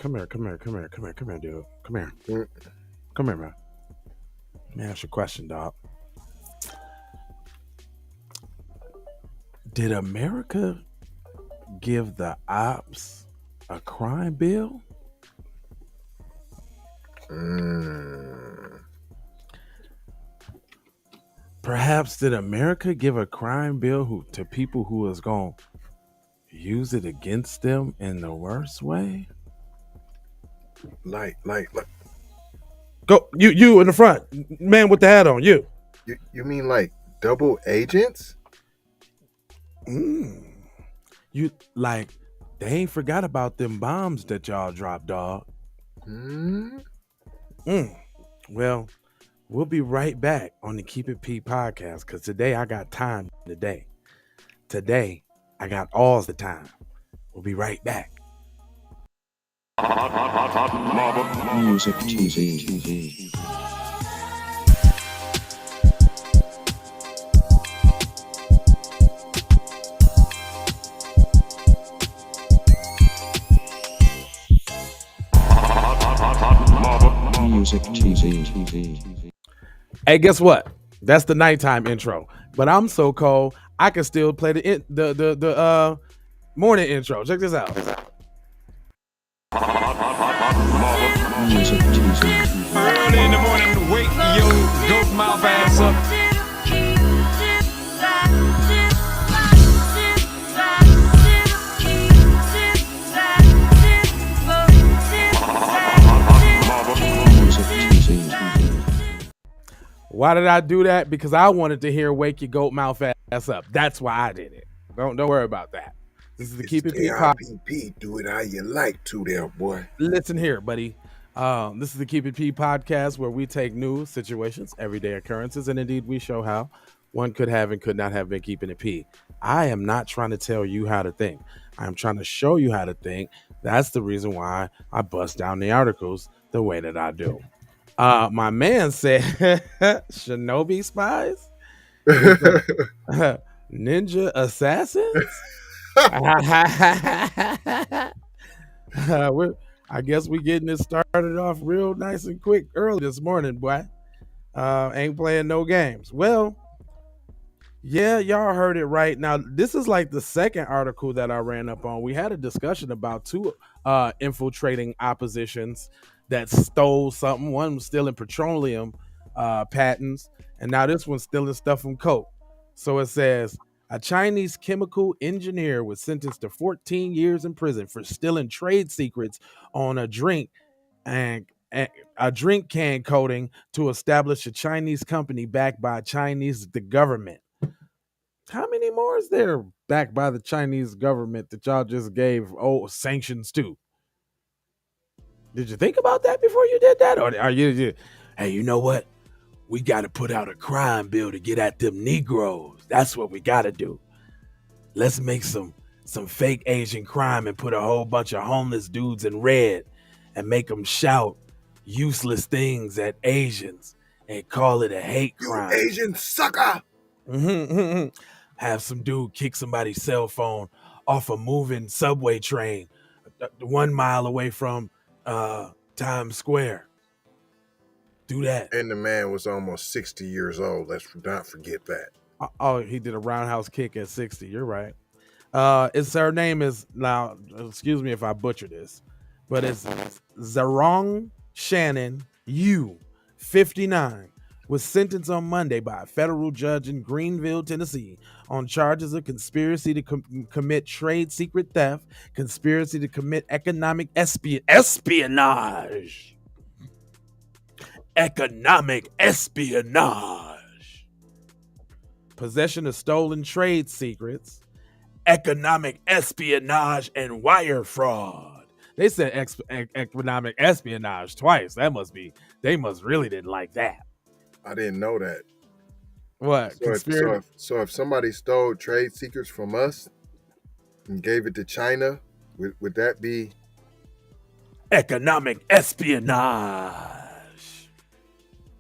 dude. Come here. Come here, man. Let me ask you a question, dog. Did America give the ops a crime bill? Perhaps did America give a crime bill to people who was going to use it against them in the worst way? Like. Go, you in the front, man with the hat on. You mean like double agents? You like they ain't forgot about them bombs that y'all dropped, dog. Well, we'll be right back on the Keep It P podcast because today I got time today. Today I got all the time. We'll be right back. Music TV. Music TV. Hey, guess what? That's the nighttime intro. But I'm so cold, I can still play the morning intro. Check this out. Music TV. Early in the morning, wake your goat mouth ass up. Why did I do that? Because I wanted to hear "Wake Your Goat Mouth Ass Up." That's why I did it. Don't worry about that. This is the Keep It P podcast. Do it how you like to, there, boy. Listen here, buddy. This is the Keep It P podcast where we take news, situations, everyday occurrences, and indeed we show how one could have and could not have been keeping it P. I am not trying to tell you how to think. I am trying to show you how to think. That's the reason why I bust down the articles the way that I do. My man said Shinobi spies, ninja assassins. I guess we getting this started off real nice and quick early this morning, boy. Ain't playing no games. Well, yeah, y'all heard it right. Now, this is like the second article that I ran up on. We had a discussion about two infiltrating oppositions that stole something. One was stealing petroleum patents, and now this one's stealing stuff from Coke. So it says, a Chinese chemical engineer was sentenced to 14 years in prison for stealing trade secrets on a drink and a drink can coating to establish a Chinese company backed by the government. How many more is there backed by the Chinese government that y'all just gave sanctions to? Did you think about that before you did that? Or are you hey, you know what? We got to put out a crime bill to get at them Negroes. That's what we got to do. Let's make some fake Asian crime and put a whole bunch of homeless dudes in red and make them shout useless things at Asians and call it a hate crime. You Asian sucker! Have some dude kick somebody's cell phone off a moving subway train 1 mile away from Times Square. Do that. And the man was almost 60 years old. Let's not forget that. Oh, he did a roundhouse kick at 60. You're right. Her name is, now, excuse me if I butcher this, but it's Xiaorong Shannon, 59, was sentenced on Monday by a federal judge in Greeneville, Tennessee, on charges of conspiracy to commit trade secret theft, conspiracy to commit economic espionage. Economic espionage. Possession of stolen trade secrets, economic espionage, and wire fraud. They said economic espionage twice. That must be, they must really didn't like that. I didn't know that. What? So if somebody stole trade secrets from us and gave it to China, would that be economic espionage?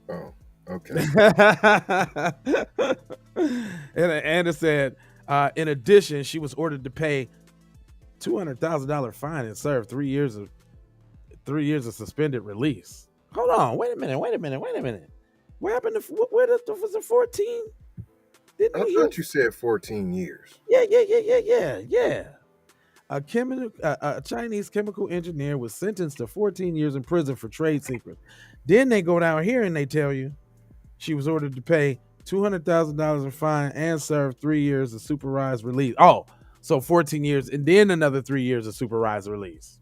Oh, okay. And it said, in addition, she was ordered to pay $200,000 fine and serve 3 years of 3 years of suspended release. Hold on, wait a minute. What happened to was it 14? Didn't I he? thought you said 14 years. Yeah. A Chinese chemical engineer was sentenced to 14 years in prison for trade secrets. Then they go down here and they tell you she was ordered to pay $200,000 in fine and serve 3 years of supervised release. Oh, so 14 years and then another 3 years of supervised release.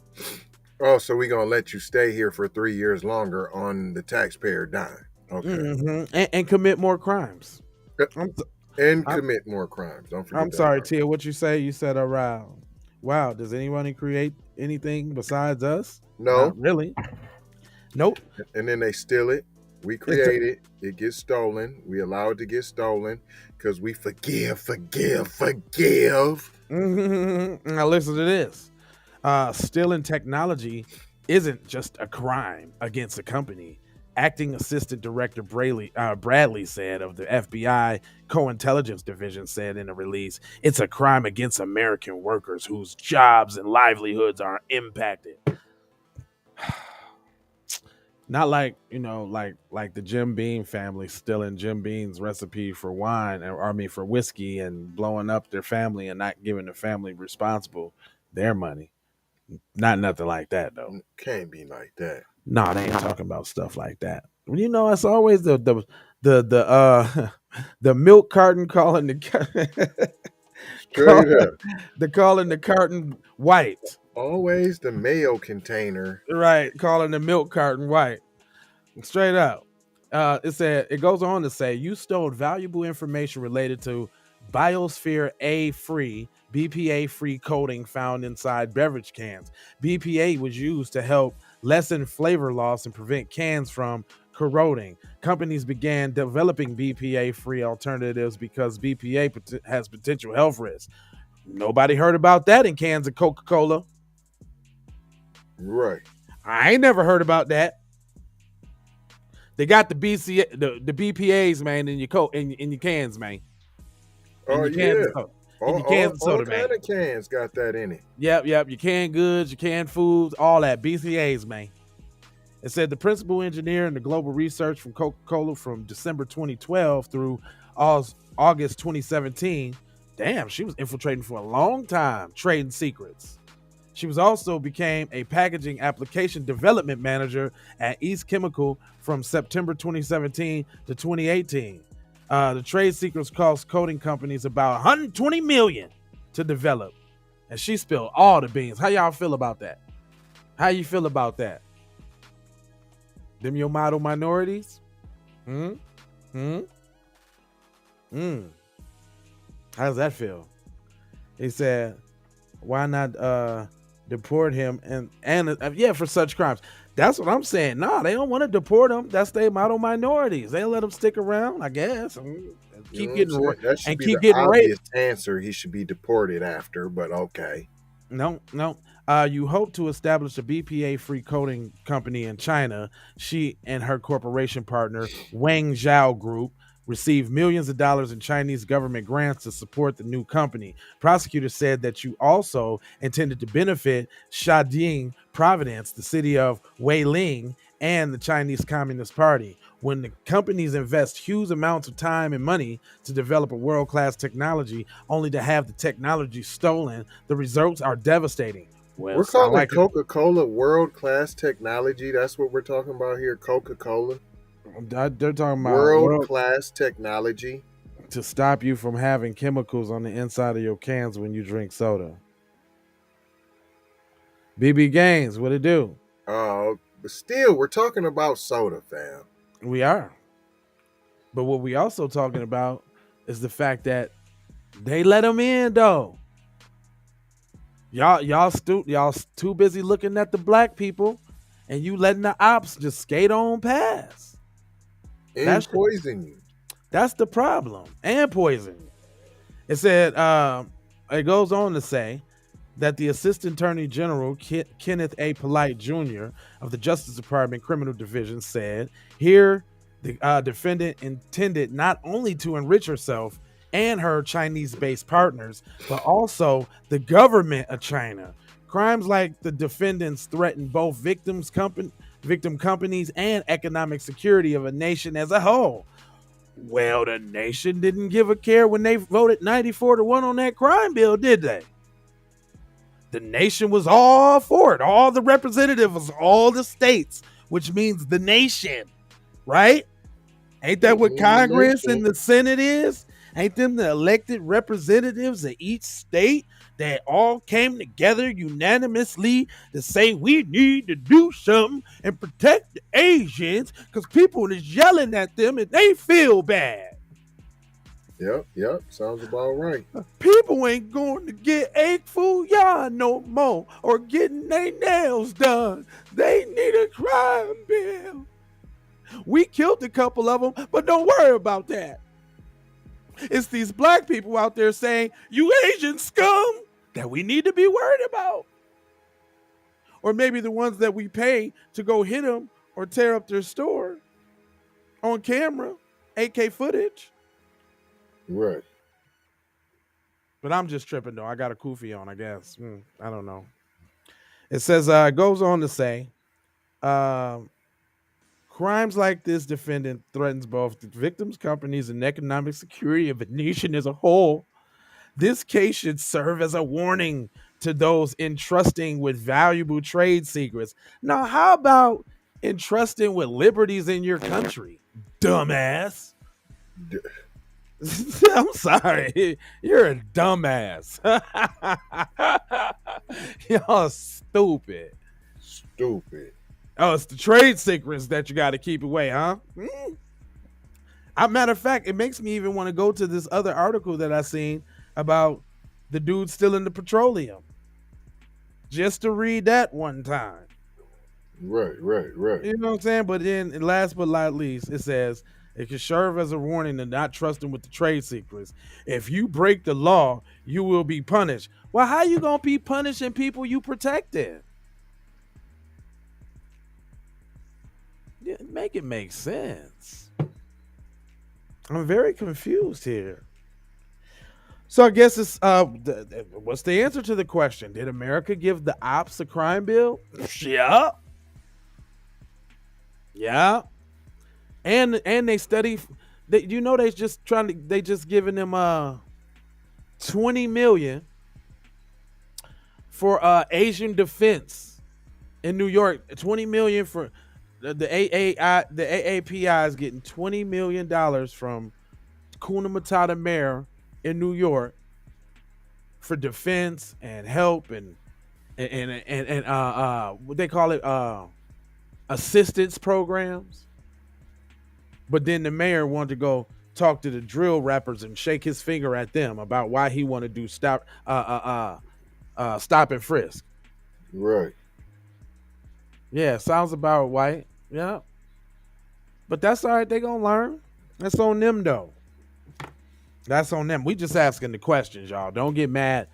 Oh, so we're going to let you stay here for 3 years longer on the taxpayer dime. Okay. Mm-hmm. And commit more crimes. Commit more crimes. Don't forget. I'm sorry, Tia. What you say? You said around. Wow. Does anyone create anything besides us? No. Not really. Nope. And then they steal it. We create it. It gets stolen. We allow it to get stolen because we forgive. Mm-hmm. Now listen to this. Stealing technology isn't just a crime against a company. Acting Assistant Director Bradley said of the FBI Co-Intelligence Division said in a release, it's a crime against American workers whose jobs and livelihoods are impacted. Not like, like the Jim Beam family stealing Jim Beam's recipe for for whiskey and blowing up their family and not giving the family responsible their money. Not nothing like that though. Can't be like that. No, they ain't talking about stuff like that. It's always the milk carton calling calling the carton white. Always the mayo container. Right, calling the milk carton white. Straight up. It goes on to say you stole valuable information related to Biosphere A-free, BPA-free coating found inside beverage cans. BPA was used to help lessen flavor loss and prevent cans from corroding. Companies began developing BPA-free alternatives because BPA has potential health risks. Nobody heard about that in cans of Coca-Cola. Right. I ain't never heard about that. They got the BPAs, man, in your in your cans, man. Oh yeah. All kind of cans got that in it. Yep. Your canned goods, your canned foods, all that. BCAs, man. It said the principal engineer in the global research from Coca-Cola from December 2012 through August 2017. Damn, she was infiltrating for a long time, trading secrets. She was also became a packaging application development manager at East Chemical from September 2017 to 2018. The trade secrets cost coating companies about $120 million to develop, and she spilled all the beans. How y'all feel about that? How you feel about that? Them your model minorities? How does that feel? He said, why not deport him and for such crimes? That's what I'm saying. Nah, they don't want to deport them. That's their model minorities. They let them stick around, I guess. Keep getting raped. Answer: he should be deported after, but okay. No. You hope to establish a BPA-free coating company in China. She and her corporation partner, Wang Zhao Group, received millions of dollars in Chinese government grants to support the new company. Prosecutors said that you also intended to benefit Shading Province, the city of Weiling, and the Chinese Communist Party. When the companies invest huge amounts of time and money to develop a world-class technology, only to have the technology stolen, the results are devastating. Well, we're calling Coca-Cola world-class technology. That's what we're talking about here, Coca-Cola. They're talking about world-class technology to stop you from having chemicals on the inside of your cans when you drink soda. BB Gaines, what it do? But still, we're talking about soda, fam. We are. But what we also talking about is the fact that they let them in, though. Y'all too busy looking at the black people, and you letting the ops just skate on past. And poison you. That's the problem. And poison you. It said, it goes on to say that the Assistant Attorney General, Kenneth A. Polite Jr. of the Justice Department Criminal Division said, here the defendant intended not only to enrich herself and her Chinese-based partners, but also the government of China. Crimes like the defendants threaten both victim companies and economic security of a nation as a whole. Well, the nation didn't give a care when they voted 94-1 on that crime bill, did they? The nation was all for it. All the representatives, all the states, which means the nation, right? Ain't that what Congress and the Senate is? Ain't them the elected representatives of each state that all came together unanimously to say we need to do something and protect the Asians because people is yelling at them and they feel bad. Yep. Sounds about right. People ain't going to get egg food yarn no more or getting their nails done. They need a crime bill. We killed a couple of them, but don't worry about that. It's these black people out there saying, you Asian scum, that we need to be worried about. Or maybe the ones that we pay to go hit them or tear up their store on camera, AK footage. Right. But I'm just tripping though. I got a kufi on, I guess. I don't know. It says, it goes on to say, crimes like this defendant threatens both the victims' companies and economic security of a nation as a whole. This case should serve as a warning to those entrusting with valuable trade secrets. Now, how about entrusting with liberties in your country, dumbass? I'm sorry. You're a dumbass. Y'all stupid. Stupid. Oh, it's the trade secrets that you got to keep away, huh? Matter of fact, it makes me even want to go to this other article that I seen about the dude stealing the petroleum. Just to read that one time. Right. You know what I'm saying? But then, last but not least, it says, it can serve as a warning to not trusting with the trade secrets. If you break the law, you will be punished. Well, how you going to be punishing people you protected? Make it make sense. I'm very confused here. So I guess it's what's the answer to the question? Did America give the ops a crime bill? Yeah. And they study. They just giving them 20 million for Asian defense in New York. 20 million for the AAPI is getting $20 million from Kuna Matata Mayor in New York for defense and help and what they call it, assistance programs. But then the mayor wanted to go talk to the drill rappers and shake his finger at them about why he want to do stop and frisk. Right. Yeah, sounds about right. Yeah. But that's all right. They gonna learn. That's on them though. That's on them. We just asking the questions, y'all. Don't get mad.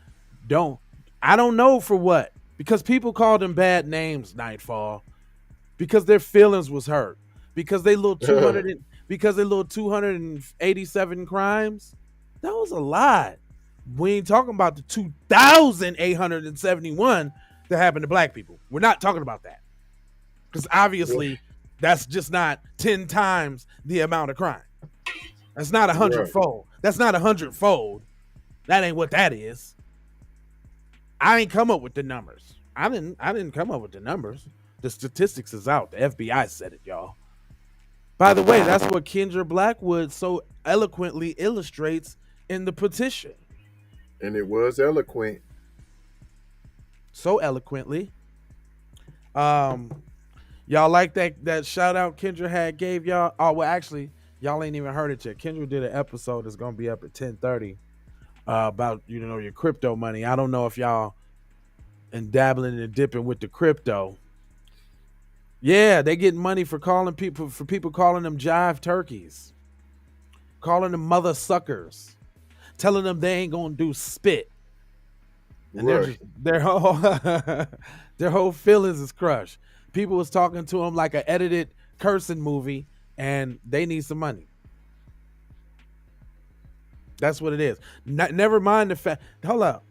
I don't know for what. Because people called them bad names, Nightfall. Because their feelings was hurt. Because they little 287 crimes. That was a lot. We ain't talking about the 2,871 that happened to black people. We're not talking about that. Because obviously that's just not 10 times the amount of crime. That's not 100-fold. That's not 100-fold. That ain't what that is. I ain't come up with the numbers. I didn't come up with the numbers. The statistics is out. The FBI said it, y'all. By the way, that's what Kendra Blackwood so eloquently illustrates in the petition. And it was eloquent. So eloquently. Y'all like that shout out Kendra had gave y'all? Oh, well, actually, y'all ain't even heard it yet. Kendra did an episode that's gonna be up at 10:30 about your crypto money. I don't know if y'all and dabbling and dipping with the crypto. Yeah, they getting money for people calling them jive turkeys, calling them mother suckers, telling them they ain't gonna do spit, and their whole feelings is crushed. People was talking to them like an edited cursing movie, and they need some money. That's what it is. Never mind the fact. Hold up,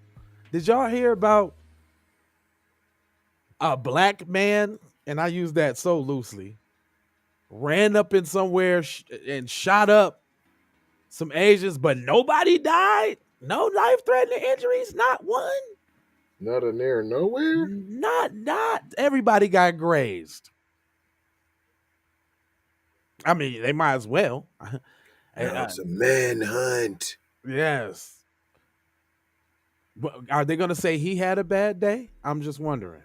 did y'all hear about A black man, and I use that so loosely, ran up in somewhere and shot up some Asians, but nobody died. No life-threatening injuries, not one. Not in there nowhere. Not. Everybody got grazed. I mean, they might as well. Now it's a manhunt. Yes. But are they going to say he had a bad day? I'm just wondering.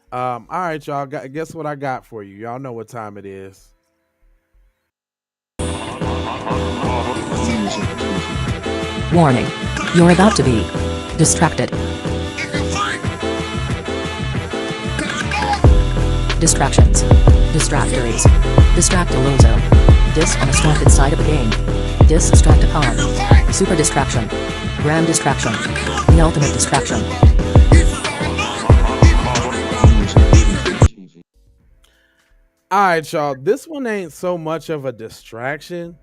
All right, y'all. Guess what I got for you? Y'all know what time it is. Warning. You're about to be distracted. Distractions. Distractories. Distractalozo. Dis on a stunted side of the game. Distracticon. Super distraction. Grand distraction. The ultimate distraction. All right, y'all. This one ain't so much of a distraction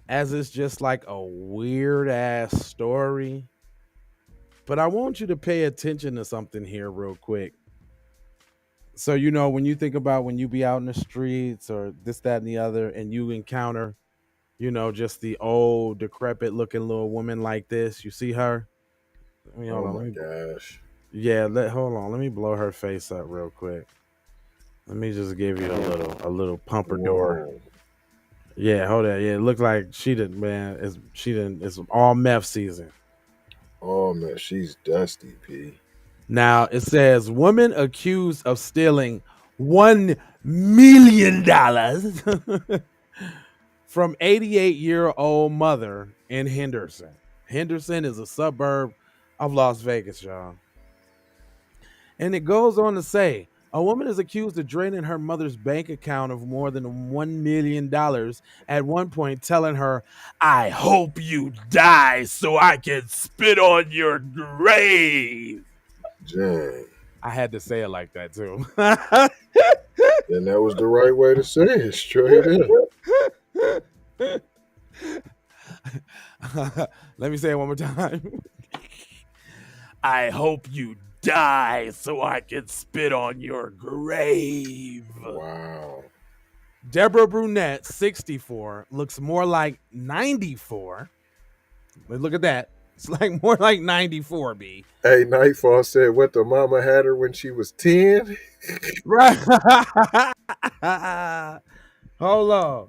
as it's just like a weird ass story. But I want you to pay attention to something here real quick. So, you know, when you think about when you be out in the streets or this, that, and the other, and you encounter, you know, just the old, decrepit looking little woman like this, you see her? Oh my gosh. Yeah, hold on. Let me blow her face up real quick. Let me just give you a little pumpador. Whoa. Yeah, hold on. Yeah, it looked like she didn't, man. It's all meth season. Oh man, she's dusty, P. Now it says woman accused of stealing $1 million from 88-year-old mother in Henderson. Henderson is a suburb of Las Vegas, y'all. And it goes on to say, a woman is accused of draining her mother's bank account of more than $1 million at one point, telling her, "I hope you die so I can spit on your grave." Dang. I had to say it like that, too. And that was the right way to say it, straight up. Let me say it one more time. I hope you die so I can spit on your grave. Wow. Deborah Brunette, 64, looks more like 94. Look at that. It's like more like 94, B. Hey, Nightfall said what the mama had her when she was 10. Right. Hold on.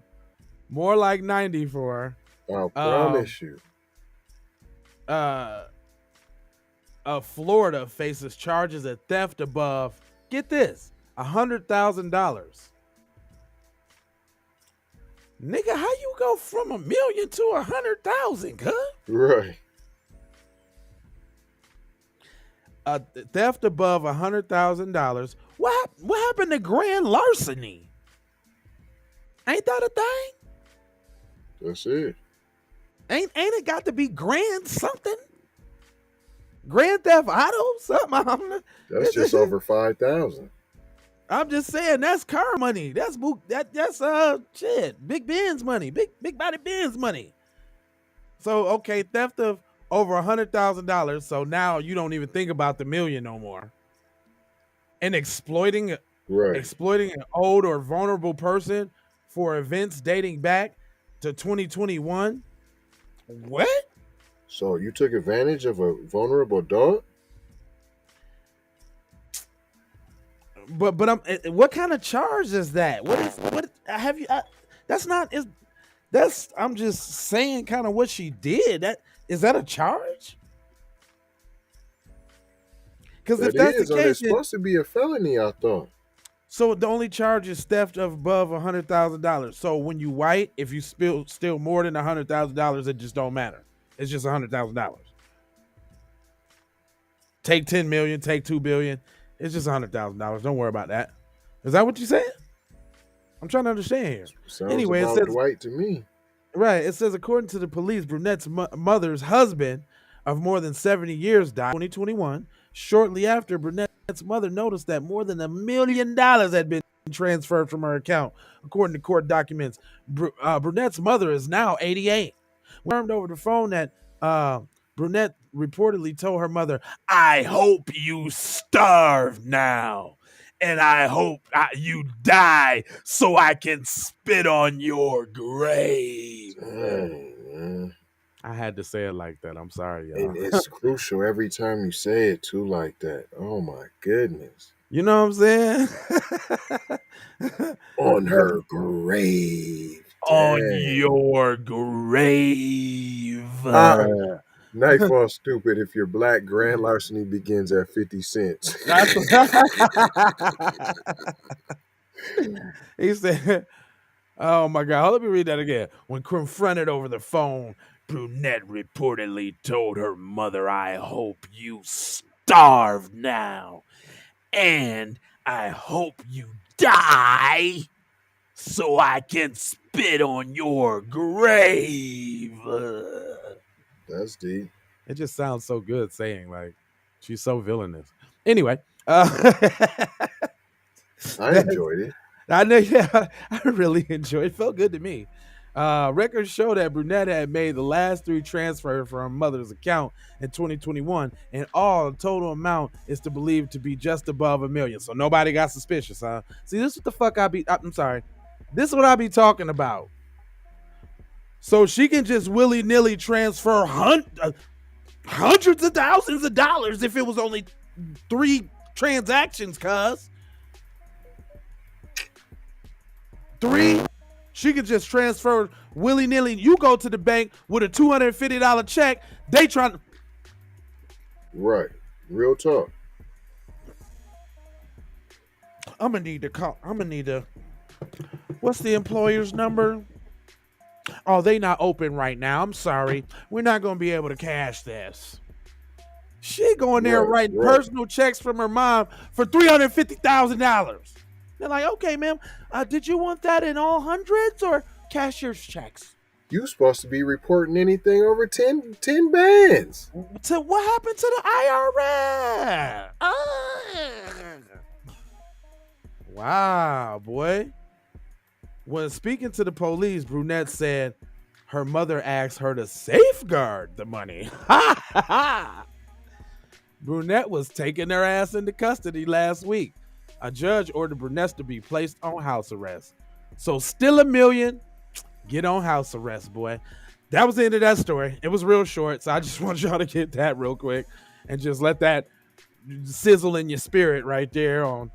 More like 94. I promise you. Florida faces charges of theft above, get this, $100,000. Nigga, how you go from $1 million to $100,000, cuz? Right. Theft above $100,000. What happened to grand larceny? Ain't that a thing? That's it. Ain't it got to be grand something? Grand Theft Auto? Something? That's just over 5,000. I'm just saying that's car money. That's shit. Big Benz money. Big body Benz money. So okay, theft of over $100,000. So now you don't even think about the million no more. And exploiting an old or vulnerable person for events dating back to 2021. What? So you took advantage of a vulnerable adult? But what kind of charge is that? What have you? I'm just saying kind of what she did. Is that a charge? Because if that's the case, it's supposed to be a felony, I thought. So the only charge is theft of above $100,000. So when you white, if you steal more than $100,000, it just don't matter. It's just $100,000. Take 10 million, take 2 billion. It's just $100,000. Don't worry about that. Is that what you said? I'm trying to understand here. Sounds anyway, about it says white to me. Right. It says according to the police, Brunette's mother's husband of more than 70 years died in 2021. Shortly after, Brunette's mother noticed that more than $1 million had been transferred from her account, according to court documents. Brunette's mother is now 88. We learned over the phone that Brunette reportedly told her mother, "I hope you starve now. And I hope you die so I can spit on your grave." Dang, man. I had to say it like that. I'm sorry, y'all. And it's crucial every time you say it too like that. Oh my goodness. You know what I'm saying? On her grave. On Dang. your grave. Nightfall stupid if your black grand larceny begins at 50 cents. He said, "Oh my God, let me read that again." When confronted over the phone, Brunette reportedly told her mother, "I hope you starve now. And I hope you die so I can spit on your grave." That's deep. It just sounds so good saying, like, she's so villainous. Anyway, I enjoyed it. I know, yeah, I really enjoyed it. It felt good to me. Records show that Brunette had made the last 3 transfers from her mother's account in 2021, and all the total amount is to believe to be just above $1 million. So nobody got suspicious, huh? See, this is what the fuck I'm sorry. This is what I be talking about. So she can just willy-nilly transfer hundreds of thousands of dollars if it was only 3 transactions, cuz. 3? She could just transfer willy-nilly. You go to the bank with a $250 check, they trying to... Right. Real talk. I'm gonna need to... What's the employer's number? Oh, they not open right now. I'm sorry. We're not gonna be able to cash this. She going there writing personal checks from her mom for $350,000. They're like, "Okay, ma'am, did you want that in all hundreds or cashier's checks?" You supposed to be reporting anything over 10 bands. To what happened to the IRS? Wow, boy. When speaking to the police, Brunette said her mother asked her to safeguard the money. Brunette was taking her ass into custody last week. A judge ordered Brunette to be placed on house arrest. So still $1 million, get on house arrest, boy. That was the end of that story. It was real short, so I just want y'all to get that real quick and just let that sizzle in your spirit right there on,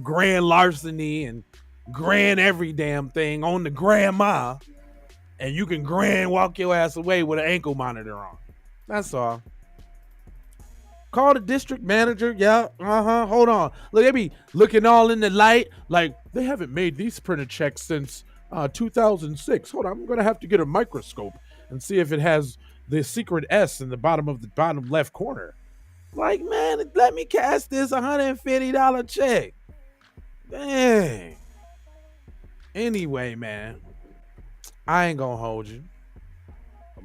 grand larceny and grand every damn thing on the grandma, and you can grand walk your ass away with an ankle monitor on. That's all. Call the district manager. Yeah, hold on. Look, they be looking all in the light like they haven't made these printed checks since 2006. Hold on, I'm gonna have to get a microscope and see if it has the secret S in the bottom left corner. Like, man, let me cash this $150 check. Dang. Anyway, man, I ain't gonna hold you,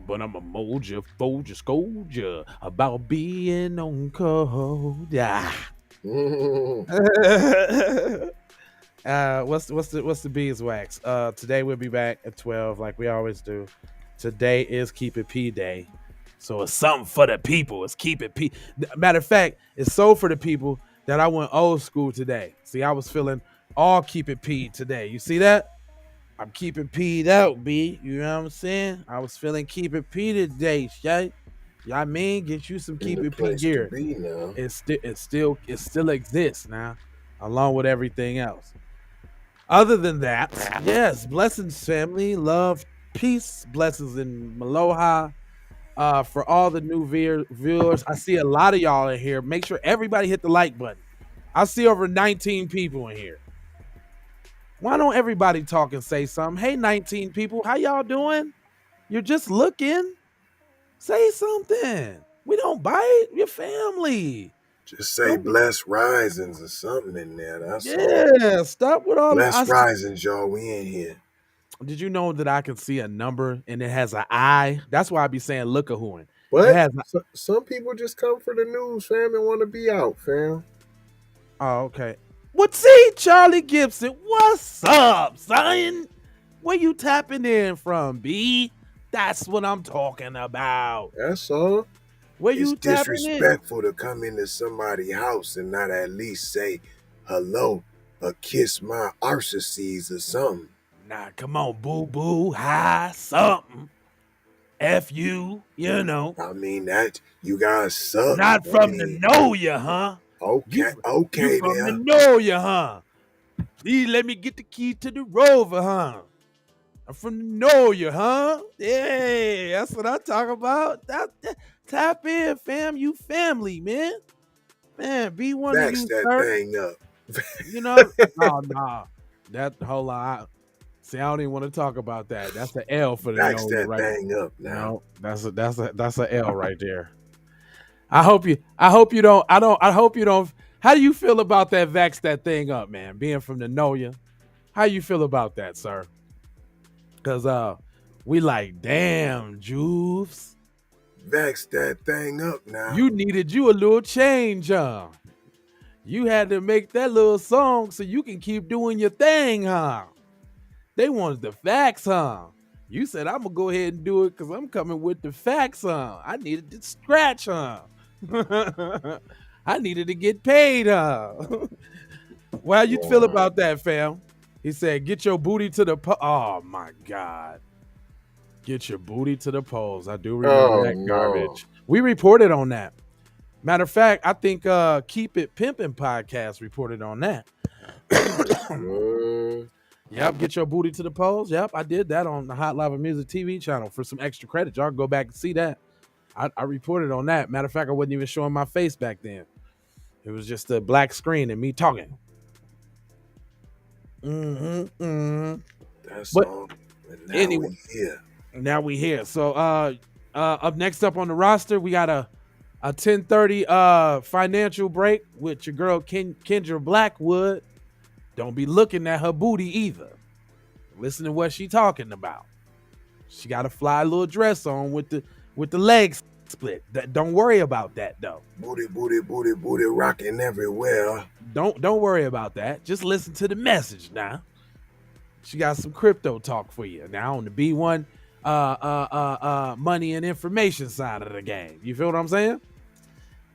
but I'ma mold you, fold you, scold you about being on code. What's the beeswax? Today we'll be back at 12 like we always do. Today is Keep It P Day, so it's something for the people. It's Keep It P. Matter of fact, it's so for the people that I went old school today. See, I was feeling all Keep It P today. You see that? I'm keeping P'd out, B. You know what I'm saying? I was feeling Keep It P today, shit. Y'all mean? Get you some Keep It P gear. It still exists now, along with everything else. Other than that, yes, blessings, family, love, peace, blessings in Maloha. For all the new viewers, I see a lot of y'all in here. Make sure everybody hit the like button. I see over 19 people in here. Why don't everybody talk and say something? Hey, 19 people, how y'all doing? You're just looking. Say something. We don't bite. Your family. Just say blessed risings or something in there. That's all. Stop with all blessed risings, y'all. We in here. Did you know that I can see a number and it has an eye? That's why I be saying look-a-hooing. But some people just come for the news, fam, and want to be out, fam. Oh, okay. What's it, Charlie Gibson? What's up, son? Where you tapping in from, B? That's what I'm talking about. That's all. Where It's you tapping in? disrespectful to come into somebody's house and not at least say hello or kiss my arses or something. Nah, come on, boo boo, hi, something. F you know. I mean that you guys suck. Not from the know ya, huh? Okay, You from the then. know ya, huh? Please let me get the key to the Rover, huh? I'm from the know ya, huh? Yeah, that's what I talk about. Tap in, fam. You family, man. Man, be one of Backs you, that sir. thing up. You know? Oh, nah. That whole lot. See, I don't even want to talk about that. That's an L for the Backs know that right thing up now. No, that's a L right there. I hope you don't. How do you feel about that vax that thing up, man? Being from the know ya. How you feel about that, sir? Cause we like, damn, Juves. Backs that thing up now. You needed you a little change, huh? You had to make that little song so you can keep doing your thing, huh? They wanted the facts, huh? You said, I'm gonna go ahead and do it because I'm coming with the facts, huh? I needed to scratch, huh? I needed to get paid, huh? Well, how you feel about that, fam? He said, get your booty to the oh my God. Get your booty to the polls. I do remember that garbage. We reported on that. Matter of fact, I think Keep It Pimpin' podcast reported on that. Yep, get your booty to the polls. Yep, I did that on the Hot Lava Music TV channel for some extra credit. Y'all go back and see that. I reported on that. Matter of fact, I wasn't even showing my face back then. It was just a black screen and me talking. That's but all. But now anyway, we here. Now we here. So up next up on the roster, we got a 10:30 financial break with your girl Kendra Blackwood. Don't be looking at her booty either. Listen to what she talking about. She got a fly little dress on with the legs split. Don't worry about that though. Booty rocking everywhere. Don't worry about that. Just listen to the message now. She got some crypto talk for you now on the B1 money and information side of the game. You feel what I'm saying?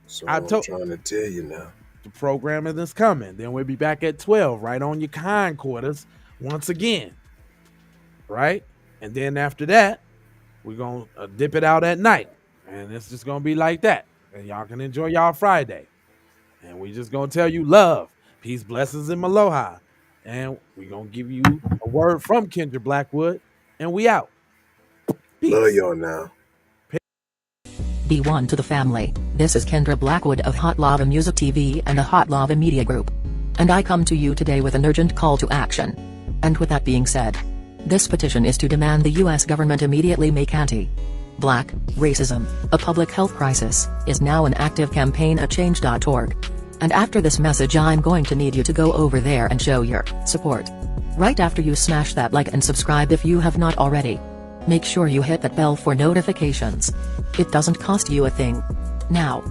So I'm trying to tell you now. The programming is coming. Then we'll be back at 12, right on your hindquarters once again. Right? And then after that, we're going to dip it out at night. And it's just going to be like that. And y'all can enjoy y'all Friday. And we just going to tell you love, peace, blessings, and aloha. And we're going to give you a word from Kendra Blackwood. And we out. Peace. Love y'all now. B1 to the family. This is Kendra Blackwood of Hot Lava Music TV and the Hot Lava Media Group. And I come to you today with an urgent call to action. And with that being said, this petition is to demand the US government immediately make anti-black racism a public health crisis is now an active campaign at change.org. And after this message, I'm going to need you to go over there and show your support. Right after you smash that like and subscribe if you have not already. Make sure you hit that bell for notifications. It doesn't cost you a thing. Now,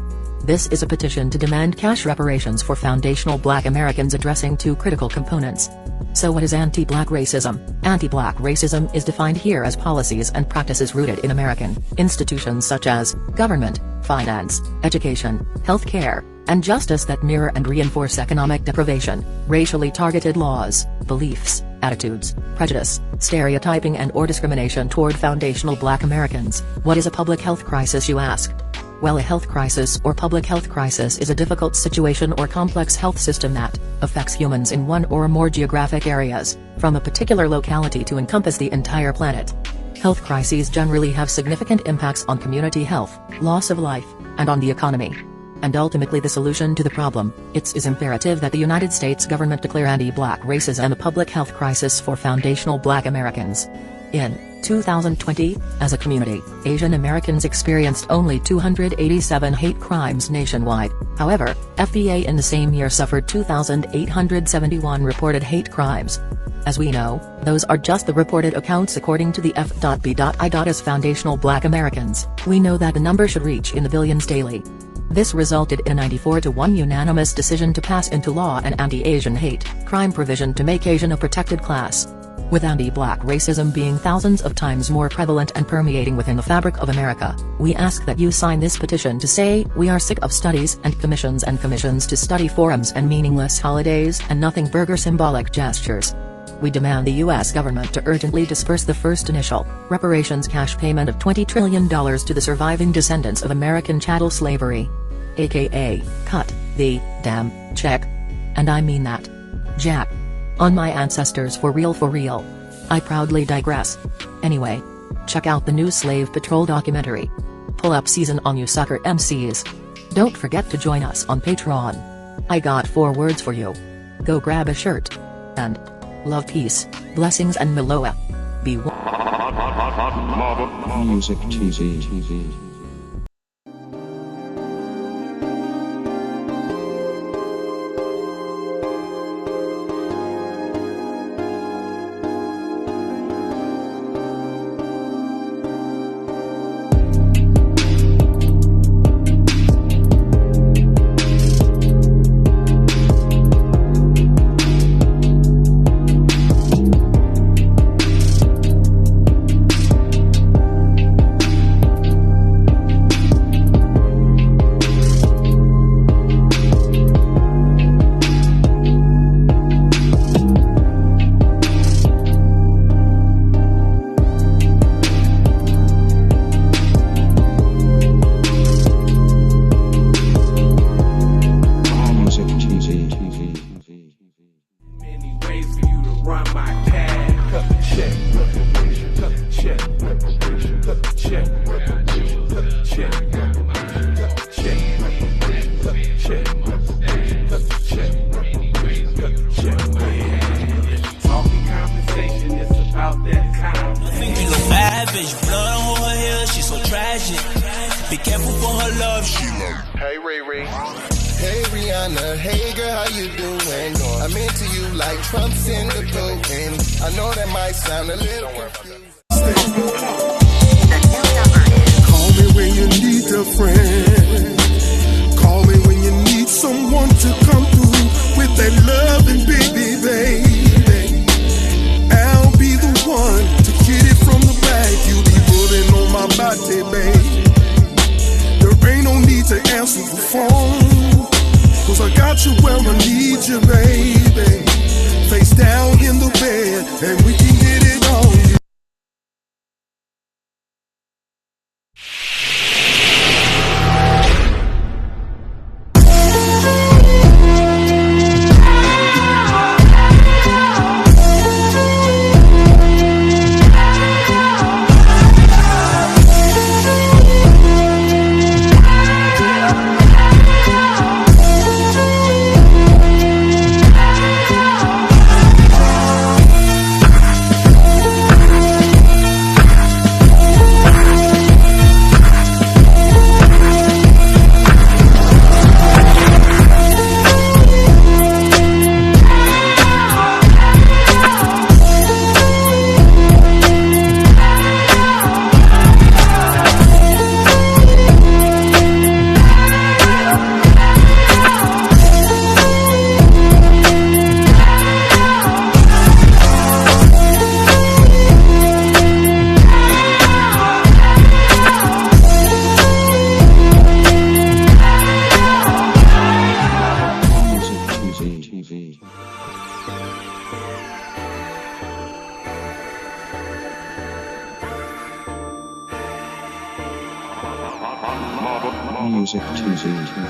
this is a petition to demand cash reparations for foundational Black Americans addressing two critical components. So what is anti-Black racism? Anti-Black racism is defined here as policies and practices rooted in American institutions such as government, finance, education, healthcare, and justice that mirror and reinforce economic deprivation, racially targeted laws, beliefs, attitudes, prejudice, stereotyping and/or discrimination toward foundational Black Americans. What is a public health crisis, you ask? Well, a health crisis or public health crisis is a difficult situation or complex health system that affects humans in one or more geographic areas, from a particular locality to encompass the entire planet. Health crises generally have significant impacts on community health, loss of life, and on the economy. And ultimately the solution to the problem, it is imperative that the United States government declare anti-Black racism a public health crisis for foundational Black Americans. In 2020, as a community, Asian Americans experienced only 287 hate crimes nationwide. However, FBA in the same year suffered 2,871 reported hate crimes. As we know, those are just the reported accounts according to the F.B.I. As foundational Black Americans, we know that the number should reach in the billions daily. This resulted in a 94-1 unanimous decision to pass into law an anti-Asian hate crime provision to make Asian a protected class. With anti-black racism being thousands of times more prevalent and permeating within the fabric of America, we ask that you sign this petition to say, we are sick of studies and commissions to study forums and meaningless holidays and nothing burger symbolic gestures. We demand the U.S. government to urgently disperse the first initial reparations cash payment of $20 trillion to the surviving descendants of American chattel slavery. AKA, cut the damn check. And I mean that. Jack. On my ancestors for real for real. I proudly digress. Anyway. Check out the new Slave Patrol documentary. Pull up season on you sucker MCs. Don't forget to join us on Patreon. I got 4 words for you. Go grab a shirt. And love, peace, blessings and Miloa. Be Music TV. Music TV.